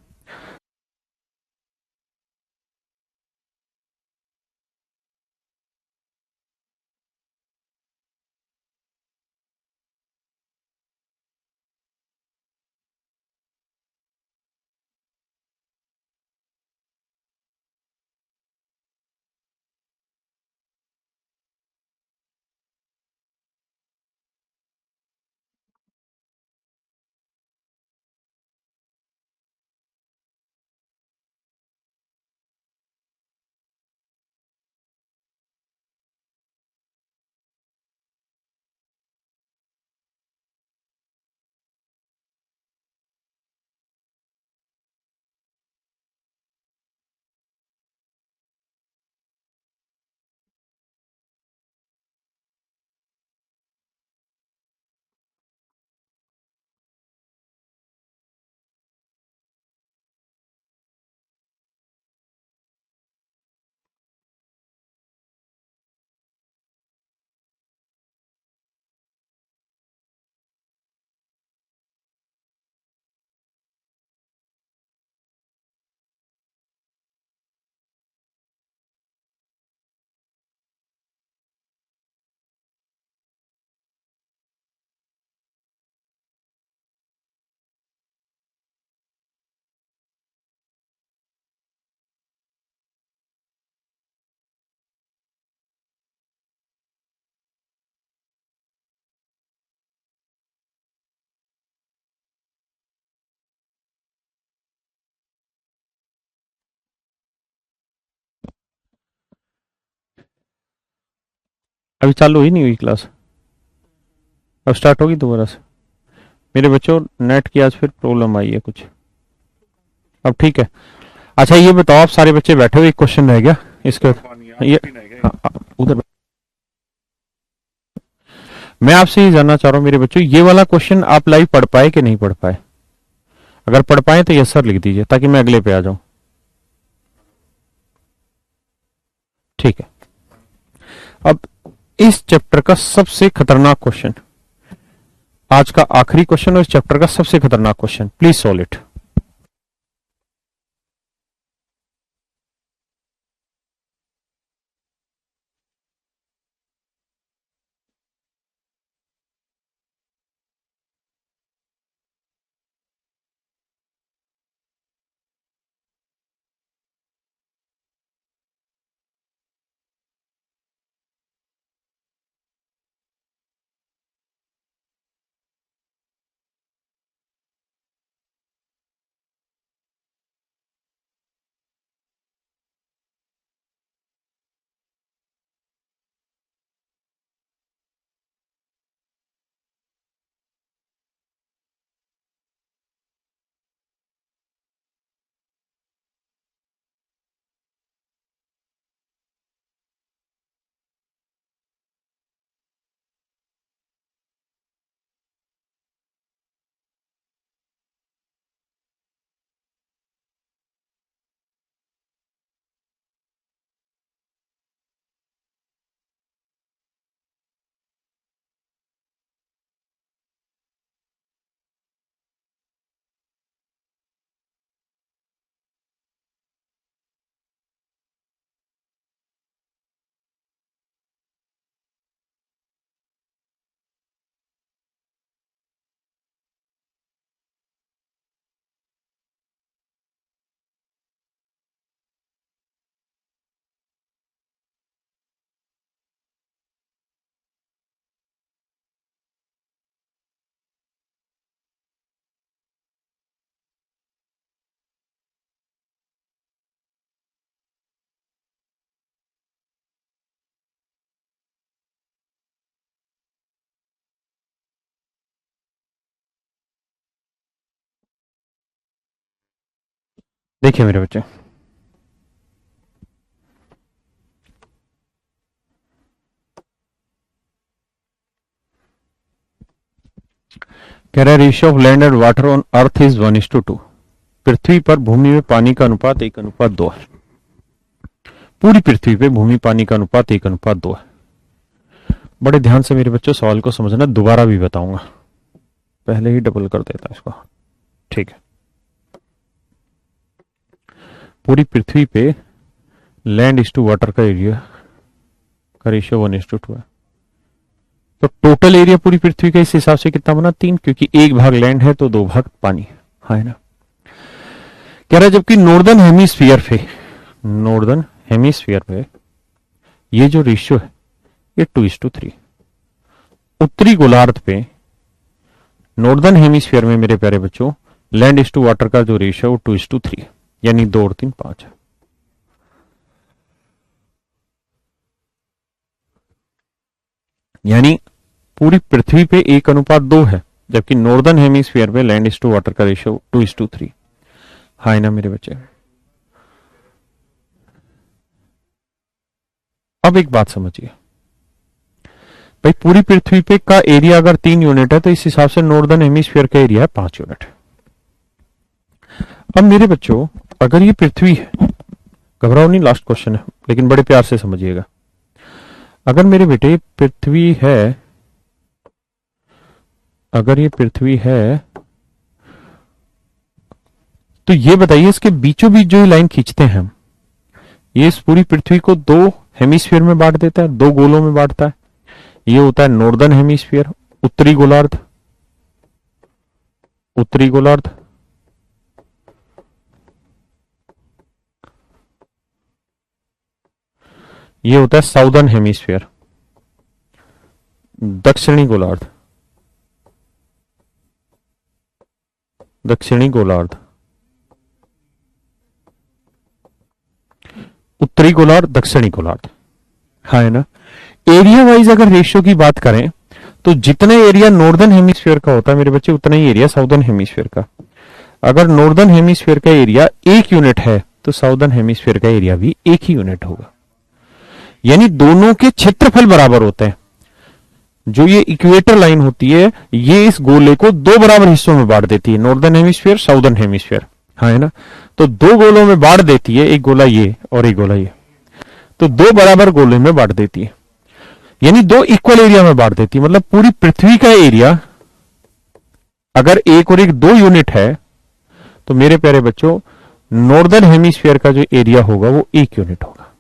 अभी चालू ही नहीं हुई क्लास, अब स्टार्ट होगी दोबारा से। मेरे बच्चों नेट की आज फिर प्रॉब्लम आई है कुछ, अब ठीक है। अच्छा ये बताओ, आप सारे बच्चे बैठे हो, एक क्वेश्चन रह गया इसके। पानी आप ये पीना है क्या? हाँ, उधर मैं आपसे ये जानना चाह रहा हूँ मेरे बच्चों, ये वाला क्वेश्चन आप लाइव पढ़ पाए कि नहीं पढ़ पाए? अगर पढ़ पाए तो यस सर लिख दीजिए ताकि मैं अगले पे आ जाऊं। ठीक है, अब इस चैप्टर का सबसे खतरनाक क्वेश्चन, आज का आखिरी क्वेश्चन और इस चैप्टर का सबसे खतरनाक क्वेश्चन, प्लीज सॉल्व इट। देखिए मेरे बच्चे, कह रहा है ratio of land and water on earth is 1:2। पृथ्वी पर भूमि में पानी का अनुपात 1:2 है। पूरी पृथ्वी पे भूमि पानी का अनुपात 1:2 है। बड़े ध्यान से मेरे बच्चों सवाल को समझना, दोबारा भी बताऊंगा, पहले ही डबल कर देता इसको। ठीक है, पूरी पृथ्वी पे लैंड इज टू वाटर का एरिया का रेशियो 1:2 है। तो टोटल एरिया पूरी पृथ्वी का इस हिसाब से कितना बना? 3, क्योंकि एक भाग लैंड है तो 2 भाग पानी है ना। कह रहा है जबकि नॉर्दर्न हेमिस्फीयर पे ये जो रेशियो है ये 2:3। उत्तरी गोलार्ध पे नॉर्दर्न हेमिस्फीयर में मेरे प्यारे बच्चों लैंड इज टू वाटर का जो रेशियो है वो 2:3 है, यानी 2 और 3 5 है। यानी पूरी पृथ्वी पे 1:2 है, जबकि नॉर्दर्न हेमिस्फीयर पे लैंड इज टू वाटर का रेशियो 2:3। हाय ना मेरे बच्चे। अब एक बात समझिए भाई, पूरी पृथ्वी पे का एरिया अगर 3 यूनिट है तो इस हिसाब से नॉर्दर्न हेमिस्फीयर का एरिया है 5 यूनिट। अब मेरे बच्चों अगर ये पृथ्वी है, घबराओ नहीं, लास्ट क्वेश्चन है लेकिन बड़े प्यार से समझिएगा। अगर मेरे बेटे पृथ्वी है, अगर ये पृथ्वी है तो ये बताइए इसके बीचों बीच जो ये लाइन खींचते हैं हम, ये इस पूरी पृथ्वी को 2 हेमिस्फीयर में बांट देता है, 2 गोलों में बांटता है। ये होता है नॉर्दर्न हेमिस्फीयर, उत्तरी गोलार्ध, उत्तरी गोलार्ध, ये होता है साउदर्न हेमिस्फीयर, दक्षिणी गोलार्ध, दक्षिणी गोलार्ध, उत्तरी गोलार्ध, दक्षिणी गोलार्ध, हाँ है ना। एरिया वाइज अगर रेशियो की बात करें तो जितना एरिया नॉर्दर्न हेमिस्फीयर का होता है मेरे बच्चे, उतना ही एरिया साउदर्न हेमिस्फीयर का। अगर नॉर्दर्न हेमिस्फीयर का एरिया 1 यूनिट है तो साउदर्न हेमिस्फीयर का एरिया भी 1 ही यूनिट होगा। यानी दोनों के क्षेत्रफल बराबर होते हैं। जो ये इक्वेटर लाइन होती है ये इस गोले को 2 बराबर हिस्सों में बांट देती है, नॉर्दर्न हेमिस्फीयर साउदर्न हेमिस्फीयर, हाँ है ना। तो 2 गोलों में बांट देती है, एक गोला ये और एक गोला ये, तो 2 बराबर गोले में बांट देती है, यानी 2 इक्वल एरिया में बांट देती है। मतलब पूरी पृथ्वी का एरिया अगर 1 और 1 2 यूनिट है तो मेरे प्यारे बच्चों नॉर्दर्न हेमिस्फीयर का जो एरिया होगा वो 1 यूनिट होगा।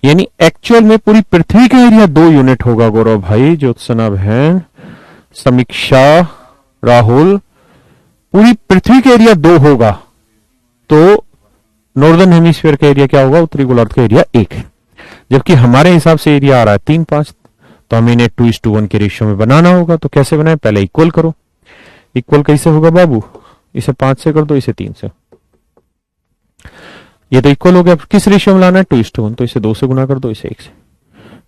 यानी एक्चुअल में पूरी पृथ्वी का एरिया 2 यूनिट होगा। गौरव भाई, ज्योत्सना बहन, समीक्षा, राहुल, पूरी पृथ्वी का एरिया 2 होगा तो नॉर्दर्न हेमिस्फीयर का एरिया क्या होगा, उत्तरी गोलार्ध का एरिया 1 है। जबकि हमारे हिसाब से एरिया आ रहा है 3-5, तो हमें इन्हें 2:1 के रेशियो में बनाना होगा। तो कैसे बनाए, पहले इक्वल करो। इक्वल कैसे होगा बाबू, इसे 5 से कर दो, इसे 3 से, ये तो इक्वल हो गया। किस रेशियो में लाना है, 2:1, तो इसे 2 से गुना कर दो, इसे 1 से।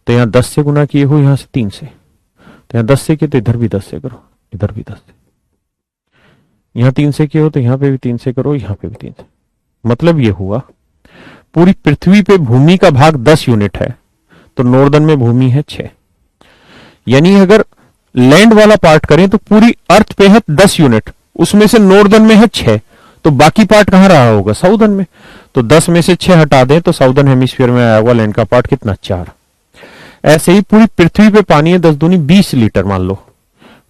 तो यहां 10 से गुना किए हो, यहां से 3 से, तो यहां 10 से किए तो इधर भी 10 से करो, इधर भी 10 से, यहां 3 से किए हो तो यहां पे भी 3 से करो, यहां पे भी 3 से। मतलब ये हुआ पूरी पृथ्वी पे भूमि का भाग 10 यूनिट है तो नॉर्दर्न में भूमि है 6। यानी अगर लैंड वाला पार्ट करें तो पूरी अर्थ पे है 10 यूनिट, उसमें से नॉर्दर्न में है 6, तो बाकी पार्ट कहां रहा होगा, साउदर्न में। तो 10 में से 6 हटा दें तो साउदर्न हेमिस्फीयर में आया हुआ लैंड का पार्ट कितना, 4। ऐसे ही पूरी पृथ्वी पे पानी है 10 दूनी 20 लीटर मान लो,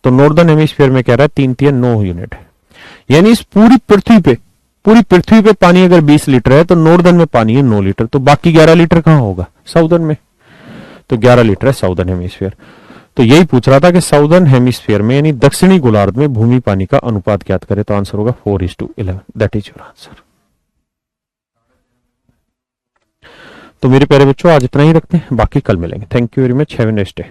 तो नॉर्दर्न हेमिस्फीयर में कह रहा है 3-3 9 यूनिट है। यानी इस पूरी पृथ्वी पे पानी अगर 20 लीटर है तो नॉर्दर्न में पानी है 9 लीटर, तो बाकी 11 लीटर कहां होगा, साउदर्न में। तो 11 लीटर है साउदर्न हेमिस्फीयर। तो यही पूछ रहा था कि साउदर्न हेमिस्फीयर में यानी दक्षिणी गोलार्ध में भूमि पानी का अनुपात ज्ञात करें, तो आंसर होगा 4:11। That is your answer. तो मेरे प्यारे बच्चों आज इतना ही रखते हैं, बाकी कल मिलेंगे। Thank you very much, have a nice day.